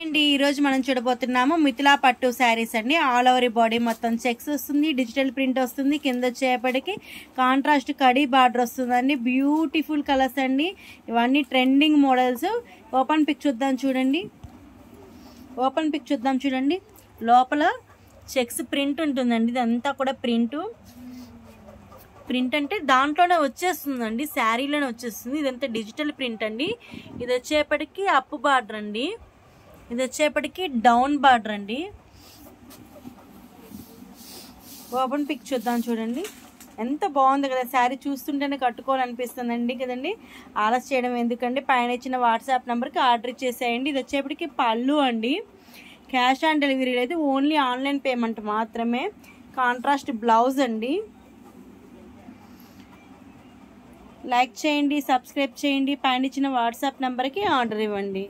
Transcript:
అండి ఈ రోజు మనం చూడబోతున్నాము మిథిలా పట్టు శారీస్ అండి. ఆల్ ఓవర్ బాడీ మొత్తం చెక్స్ వస్తుంది, డిజిటల్ ప్రింట్ వస్తుంది, కింద వచ్చేపటికి కాంట్రాస్ట్ కడీ బార్డర్ వస్తుందండి. బ్యూటిఫుల్ కలర్స్ అండి, ఇవన్నీ ట్రెండింగ్ మోడల్స్. ఓపెన్ పిక్ చూద్దాం చూడండి. లోపల చెక్స్ ప్రింట్ ఉంటుందండి, ఇదంతా కూడా ప్రింట్ అంటే దాంట్లోనే వచ్చేస్తుందండి, శారీలోనే వచ్చేస్తుంది. ఇదంతా డిజిటల్ ప్రింట్ అండి. ఇది వచ్చేపటికి అప్ బార్డర్ అండి, ఇది వచ్చేపటికి డౌన్ బార్డర్ అండి. ఓపెన్ పిక్ చూద్దాం చూడండి, ఎంత బాగుంది కదా. శారీ చూస్తుంటేనే కట్టుకోవాలనిపిస్తుందండి కదండి. ఆలస్యం చేయడం ఎందుకండి, పైన ఇచ్చిన వాట్సాప్ నెంబర్కి ఆర్డర్ ఇచ్చేసేయండి. ఇది వచ్చేపటికి పళ్ళు అండి. క్యాష్ ఆన్ డెలివరీ లేదు, ఓన్లీ ఆన్లైన్ పేమెంట్ మాత్రమే. కాంట్రాస్ట్ బ్లౌజ్ అండి. లైక్ చేయండి, సబ్స్క్రైబ్ చేయండి, పైన ఇచ్చిన వాట్సాప్ నెంబర్కి ఆర్డర్ ఇవ్వండి.